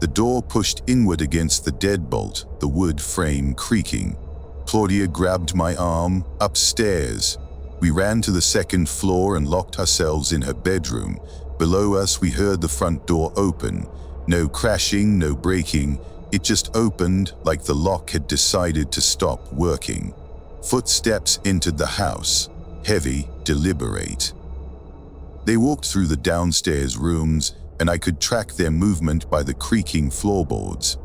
Speaker 1: The door pushed inward against the deadbolt, the wood frame creaking. Claudia grabbed my arm. "Upstairs." We ran to the second floor and locked ourselves in her bedroom. Below us, we heard the front door open. No crashing, no breaking. It just opened like the lock had decided to stop working. Footsteps entered the house. Heavy, deliberate. They walked through the downstairs rooms, and I could track their movement by the creaking floorboards.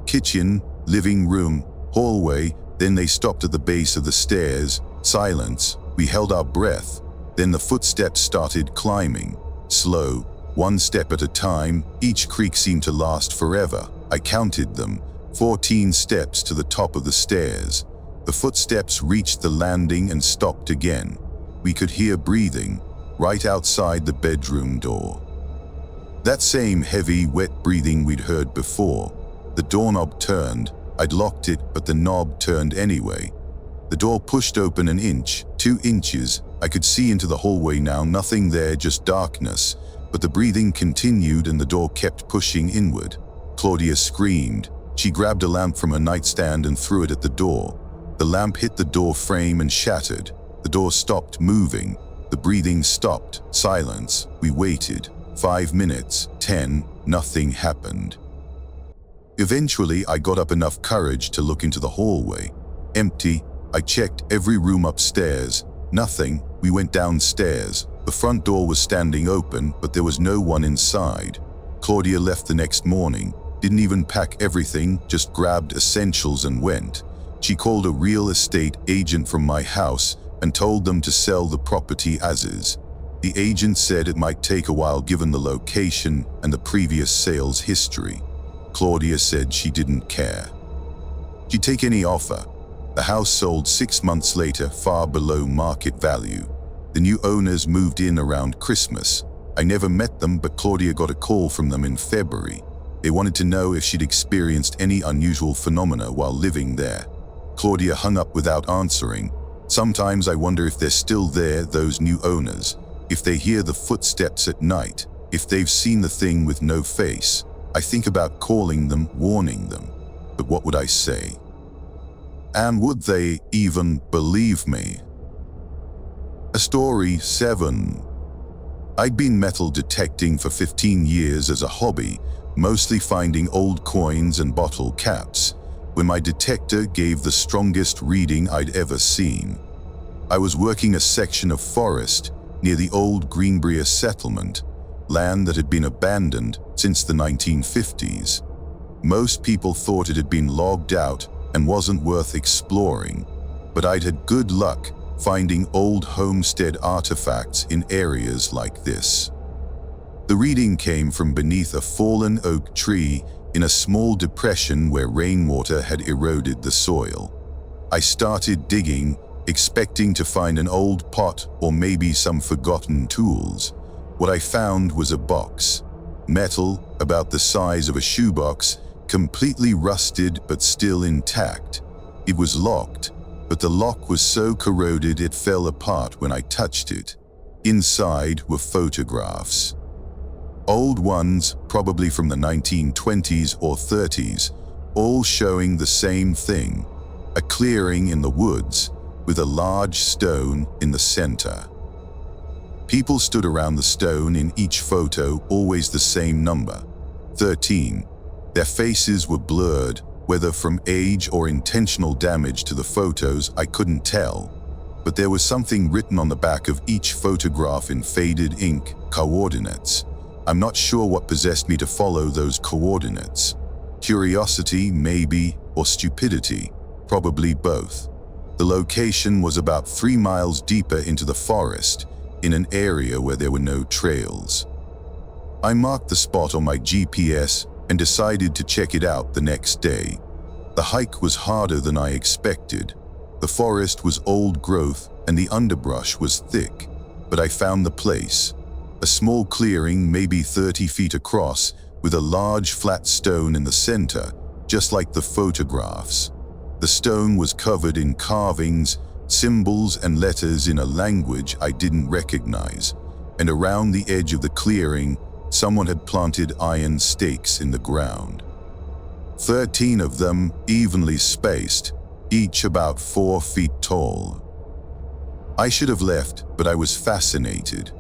Speaker 1: Kitchen, living room, hallway, then they stopped at the base of the stairs. Silence. We held our breath. Then the footsteps started climbing. Slow, one step at a time. Each creak seemed to last forever. I counted them. 14 steps to the top of the stairs. The footsteps reached the landing and stopped again. We could hear breathing, right outside the bedroom door. That same heavy, wet breathing we'd heard before. The doorknob turned. I'd locked it, but the knob turned anyway. The door pushed open an inch, 2 inches. I could see into the hallway now, nothing there, just darkness. But the breathing continued and the door kept pushing inward. Claudia screamed. She grabbed a lamp from her nightstand and threw it at the door. The lamp hit the door frame and shattered. The door stopped moving. The breathing stopped. Silence. We waited. 5 minutes, 10, nothing happened. Eventually, I got up enough courage to look into the hallway. Empty. I checked every room upstairs. Nothing. We went downstairs. The front door was standing open, but there was no one inside. Claudia left the next morning. Didn't even pack everything, just grabbed essentials and went. She called a real estate agent from my house and told them to sell the property as is. The agent said it might take a while given the location and the previous sales history. Claudia said she didn't care. She'd take any offer. The house sold 6 months later, far below market value. The new owners moved in around Christmas. I never met them, but Claudia got a call from them in February. They wanted to know if she'd experienced any unusual phenomena while living there. Claudia hung up without answering. Sometimes I wonder if they're still there, those new owners. If they hear the footsteps at night. If they've seen the thing with no face. I think about calling them, warning them. But what would I say? And would they even believe me? A story 7. I'd been metal detecting for 15 years as a hobby, mostly finding old coins and bottle caps, when my detector gave the strongest reading I'd ever seen. I was working a section of forest near the old Greenbrier settlement, land that had been abandoned since the 1950s. Most people thought it had been logged out and wasn't worth exploring, but I'd had good luck finding old homestead artifacts in areas like this. The reading came from beneath a fallen oak tree in a small depression where rainwater had eroded the soil. I started digging, expecting to find an old pot or maybe some forgotten tools. What I found was a box. Metal, about the size of a shoebox, completely rusted but still intact. It was locked, but the lock was so corroded it fell apart when I touched it. Inside were photographs. Old ones, probably from the 1920s or 30s, all showing the same thing. A clearing in the woods with a large stone in the center. People stood around the stone in each photo, always the same number, 13. Their faces were blurred, whether from age or intentional damage to the photos, I couldn't tell. But there was something written on the back of each photograph in faded ink, coordinates. I'm not sure what possessed me to follow those coordinates. Curiosity, maybe, or stupidity, probably both. The location was about 3 miles deeper into the forest, in an area where there were no trails. I marked the spot on my GPS and decided to check it out the next day. The hike was harder than I expected. The forest was old growth and the underbrush was thick, but I found the place. A small clearing, maybe 30 feet across, with a large flat stone in the center, just like the photographs. The stone was covered in carvings, symbols and letters in a language I didn't recognize, and around the edge of the clearing, someone had planted iron stakes in the ground. 13 of them, evenly spaced, each about 4 feet tall. I should have left, but I was fascinated.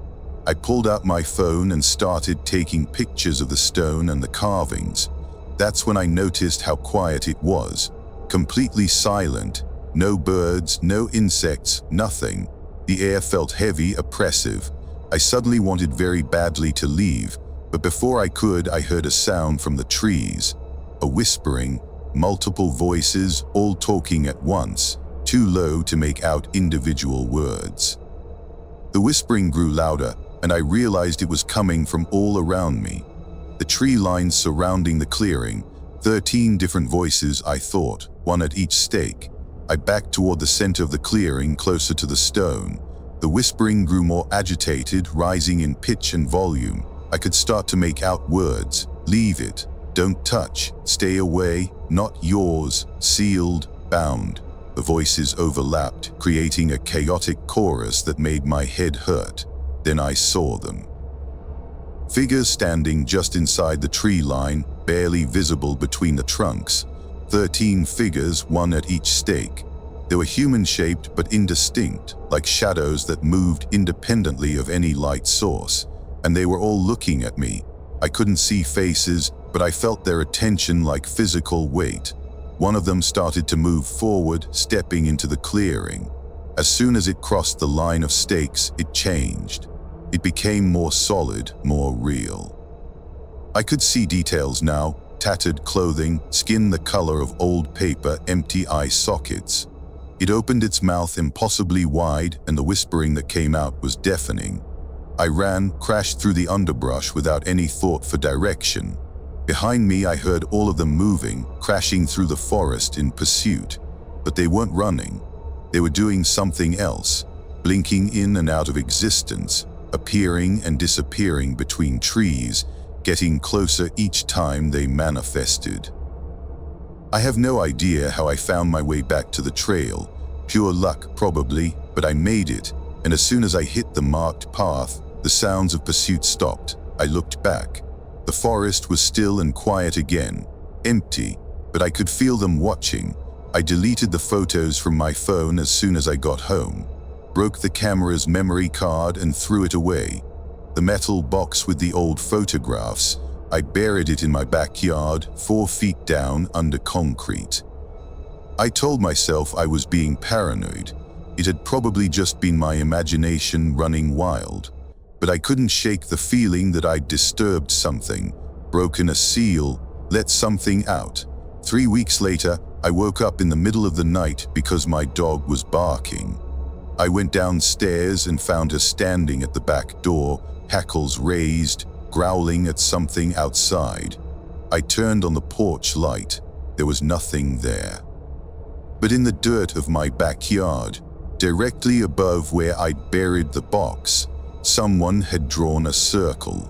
Speaker 1: I pulled out my phone and started taking pictures of the stone and the carvings. That's when I noticed how quiet it was. Completely silent. No birds, no insects, nothing. The air felt heavy, oppressive. I suddenly wanted very badly to leave, but before I could, I heard a sound from the trees. A whispering, multiple voices, all talking at once, too low to make out individual words. The whispering grew louder, and I realized it was coming from all around me. The tree lines surrounding the clearing, 13 different voices, I thought, one at each stake. I backed toward the center of the clearing, closer to the stone. The whispering grew more agitated, rising in pitch and volume. I could start to make out words. Leave it. Don't touch. Stay away. Not yours. Sealed. Bound. The voices overlapped, creating a chaotic chorus that made my head hurt. Then I saw them. Figures standing just inside the tree line, barely visible between the trunks. 13 figures, one at each stake. They were human-shaped but indistinct, like shadows that moved independently of any light source. And they were all looking at me. I couldn't see faces, but I felt their attention like physical weight. One of them started to move forward, stepping into the clearing. As soon as it crossed the line of stakes, it changed. It became more solid, more real. I could see details now: tattered clothing, skin the color of old paper, empty eye sockets. It opened its mouth impossibly wide, and the whispering that came out was deafening. I ran, crashed through the underbrush without any thought for direction. Behind me, I heard all of them moving, crashing through the forest in pursuit. But they weren't running. They were doing something else, blinking in and out of existence, appearing and disappearing between trees, getting closer each time they manifested. I have no idea how I found my way back to the trail. Pure luck, probably, but I made it, and as soon as I hit the marked path, the sounds of pursuit stopped. I looked back. The forest was still and quiet again, empty, but I could feel them watching. I deleted the photos from my phone as soon as I got home, broke the camera's memory card and threw it away. The metal box with the old photographs, I buried it in my backyard, 4 feet down under concrete. I told myself I was being paranoid. It had probably just been my imagination running wild. But I couldn't shake the feeling that I'd disturbed something, broken a seal, let something out. 3 weeks later, I woke up in the middle of the night because my dog was barking. I went downstairs and found her standing at the back door, hackles raised, growling at something outside. I turned on the porch light. There was nothing there. But in the dirt of my backyard, directly above where I'd buried the box, someone had drawn a circle.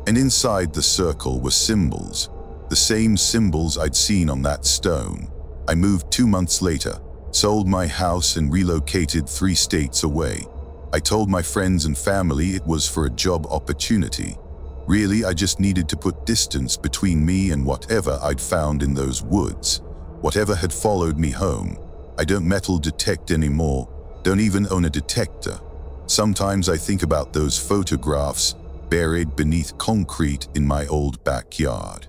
Speaker 1: And inside the circle were symbols, the same symbols I'd seen on that stone. I moved 2 months later, sold my house and relocated 3 states away. I told my friends and family it was for a job opportunity. Really, I just needed to put distance between me and whatever I'd found in those woods, whatever had followed me home. I don't metal detect anymore, don't even own a detector. Sometimes I think about those photographs buried beneath concrete in my old backyard.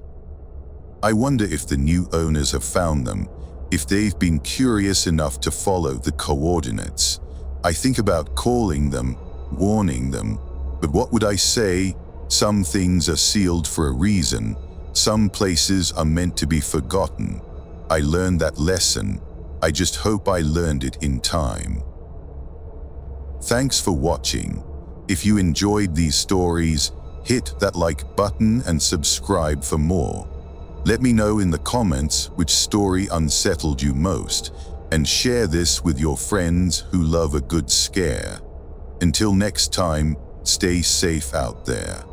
Speaker 1: I wonder if the new owners have found them, if they've been curious enough to follow the coordinates. I think about calling them, warning them, but what would I say? Some things are sealed for a reason. Some places are meant to be forgotten. I learned that lesson. I just hope I learned it in time. Thanks for watching. If you enjoyed these stories, hit that like button and subscribe for more. Let me know in the comments which story unsettled you most, and share this with your friends who love a good scare. Until next time, stay safe out there.